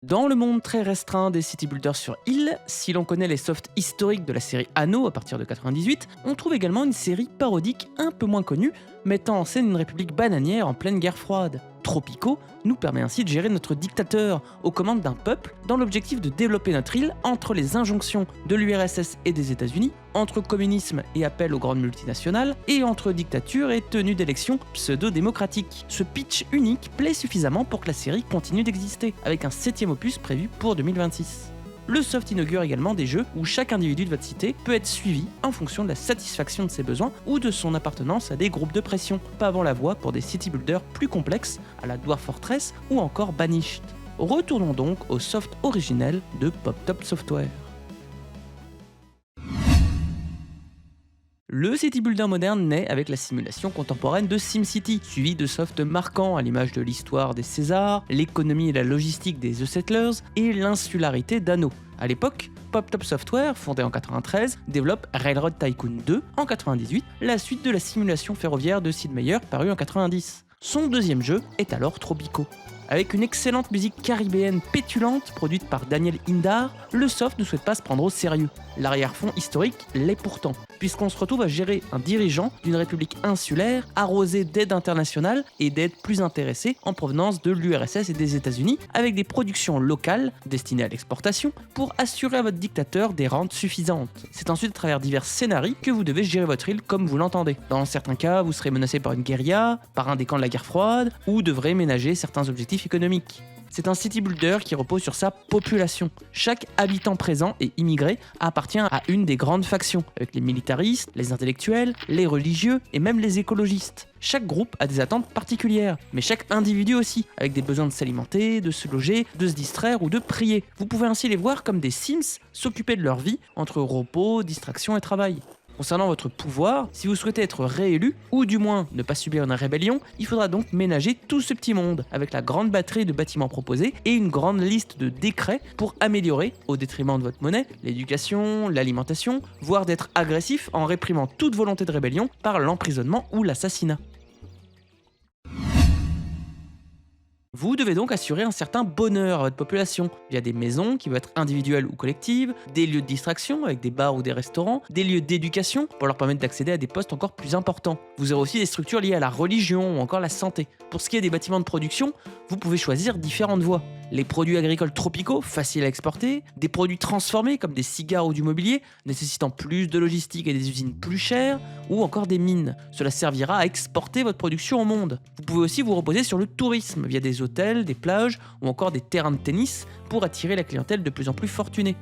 Dans le monde très restreint des city builders sur île, si l'on connaît les softs historiques de la série Anno à partir de 98, on trouve également une série parodique un peu moins connue, mettant en scène une république bananière en pleine guerre froide. Tropico nous permet ainsi de gérer notre dictateur aux commandes d'un peuple dans l'objectif de développer notre île entre les injonctions de l'URSS et des États-Unis, entre communisme et appel aux grandes multinationales, et entre dictature et tenue d'élections pseudo-démocratiques. Ce pitch unique plaît suffisamment pour que la série continue d'exister, avec un 7ème opus prévu pour 2026. Le soft inaugure également des jeux où chaque individu de votre cité peut être suivi en fonction de la satisfaction de ses besoins ou de son appartenance à des groupes de pression, pavant la voie pour des city builders plus complexes à la Dwarf Fortress ou encore Banished. Retournons donc au soft originel de PopTop Software. Le city builder moderne naît avec la simulation contemporaine de SimCity, suivi de softs marquants à l'image de l'histoire des Césars, l'économie et la logistique des The Settlers et l'insularité d'Anno. À l'époque, PopTop Software, fondé en 93, développe Railroad Tycoon 2 en 98, la suite de la simulation ferroviaire de Sid Meier paru en 90. Son deuxième jeu est alors Tropico. Avec une excellente musique caribéenne pétulante produite par Daniel Hindar, le soft ne souhaite pas se prendre au sérieux. L'arrière-fond historique l'est pourtant, puisqu'on se retrouve à gérer un dirigeant d'une république insulaire arrosé d'aide internationale et d'aide plus intéressée en provenance de l'URSS et des États-Unis, avec des productions locales destinées à l'exportation pour assurer à votre dictateur des rentes suffisantes. C'est ensuite à travers divers scénarios que vous devez gérer votre île comme vous l'entendez. Dans certains cas, vous serez menacé par une guérilla, par un des camps de la guerre froide, ou devrez ménager certains objectifs économiques. C'est un city builder qui repose sur sa population. Chaque habitant présent et immigré appartient à une des grandes factions, avec les militaristes, les intellectuels, les religieux et même les écologistes. Chaque groupe a des attentes particulières, mais chaque individu aussi, avec des besoins de s'alimenter, de se loger, de se distraire ou de prier. Vous pouvez ainsi les voir comme des Sims s'occuper de leur vie entre repos, distraction et travail. Concernant votre pouvoir, si vous souhaitez être réélu, ou du moins ne pas subir une rébellion, il faudra donc ménager tout ce petit monde, avec la grande batterie de bâtiments proposés et une grande liste de décrets pour améliorer, au détriment de votre monnaie, l'éducation, l'alimentation, voire d'être agressif en réprimant toute volonté de rébellion par l'emprisonnement ou l'assassinat. Vous devez donc assurer un certain bonheur à votre population via des maisons qui peuvent être individuelles ou collectives, des lieux de distraction avec des bars ou des restaurants, des lieux d'éducation pour leur permettre d'accéder à des postes encore plus importants. Vous aurez aussi des structures liées à la religion ou encore la santé. Pour ce qui est des bâtiments de production, vous pouvez choisir différentes voies. Les produits agricoles tropicaux, faciles à exporter, des produits transformés comme des cigares ou du mobilier, nécessitant plus de logistique et des usines plus chères, ou encore des mines. Cela servira à exporter votre production au monde. Vous pouvez aussi vous reposer sur le tourisme via des hôtels, des plages ou encore des terrains de tennis pour attirer la clientèle de plus en plus fortunée.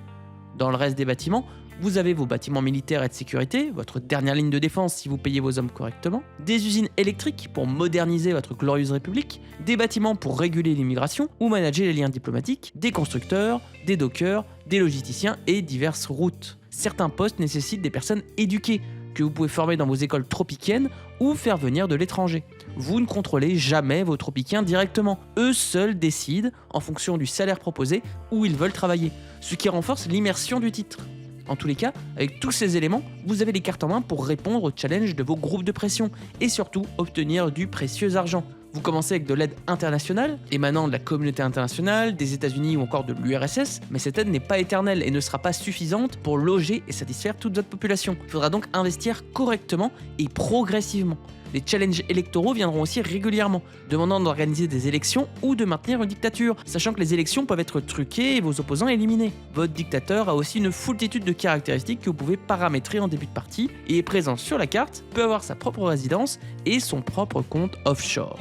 Dans le reste des bâtiments, vous avez vos bâtiments militaires et de sécurité, votre dernière ligne de défense si vous payez vos hommes correctement, des usines électriques pour moderniser votre glorieuse république, des bâtiments pour réguler l'immigration ou manager les liens diplomatiques, des constructeurs, des dockers, des logisticiens et diverses routes. Certains postes nécessitent des personnes éduquées, que vous pouvez former dans vos écoles tropiciennes ou faire venir de l'étranger. Vous ne contrôlez jamais vos tropiciens directement. Eux seuls décident, en fonction du salaire proposé, où ils veulent travailler, ce qui renforce l'immersion du titre. En tous les cas, avec tous ces éléments, vous avez les cartes en main pour répondre aux challenges de vos groupes de pression et surtout obtenir du précieux argent. Vous commencez avec de l'aide internationale, émanant de la communauté internationale, des États-Unis ou encore de l'URSS, mais cette aide n'est pas éternelle et ne sera pas suffisante pour loger et satisfaire toute votre population. Il faudra donc investir correctement et progressivement. Les challenges électoraux viendront aussi régulièrement, demandant d'organiser des élections ou de maintenir une dictature, sachant que les élections peuvent être truquées et vos opposants éliminés. Votre dictateur a aussi une foultitude de caractéristiques que vous pouvez paramétrer en début de partie et est présent sur la carte, peut avoir sa propre résidence et son propre compte offshore.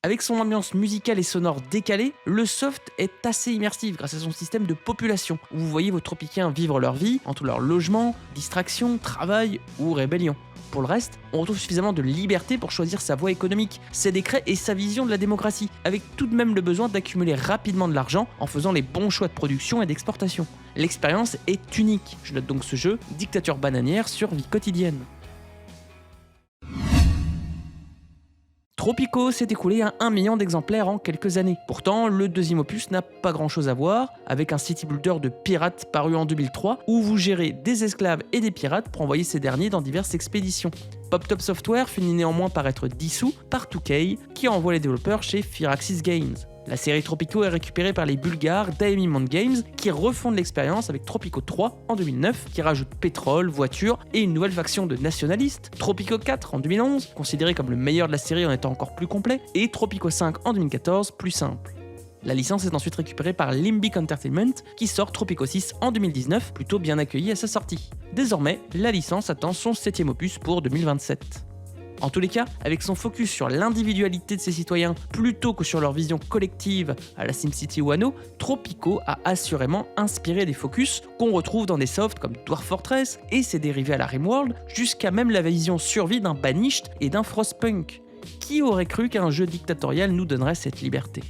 Avec son ambiance musicale et sonore décalée, le soft est assez immersif grâce à son système de population, où vous voyez vos tropiciens vivre leur vie entre leur logement, distraction, travail ou rébellion. Pour le reste, on retrouve suffisamment de liberté pour choisir sa voie économique, ses décrets et sa vision de la démocratie, avec tout de même le besoin d'accumuler rapidement de l'argent en faisant les bons choix de production et d'exportation. L'expérience est unique, je note donc ce jeu, dictature bananière sur vie quotidienne. Tropico s'est écoulé à 1 million d'exemplaires en quelques années. Pourtant, le deuxième opus n'a pas grand chose à voir avec un city builder de pirates paru en 2003 où vous gérez des esclaves et des pirates pour envoyer ces derniers dans diverses expéditions. PopTop Software finit néanmoins par être dissous par 2K qui envoie les développeurs chez Firaxis Games. La série Tropico est récupérée par les Bulgares Diamond Games qui refondent l'expérience avec Tropico 3 en 2009 qui rajoute pétrole, voitures et une nouvelle faction de nationalistes, Tropico 4 en 2011 considéré comme le meilleur de la série en étant encore plus complet et Tropico 5 en 2014 plus simple. La licence est ensuite récupérée par Limbic Entertainment qui sort Tropico 6 en 2019 plutôt bien accueilli à sa sortie. Désormais, la licence attend son 7ème opus pour 2027. En tous les cas, avec son focus sur l'individualité de ses citoyens plutôt que sur leur vision collective à la SimCity ou Anno, Tropico a assurément inspiré des focus qu'on retrouve dans des softs comme Dwarf Fortress et ses dérivés à la Rimworld, jusqu'à même la vision survie d'un Banished et d'un Frostpunk. Qui aurait cru qu'un jeu dictatorial nous donnerait cette liberté ?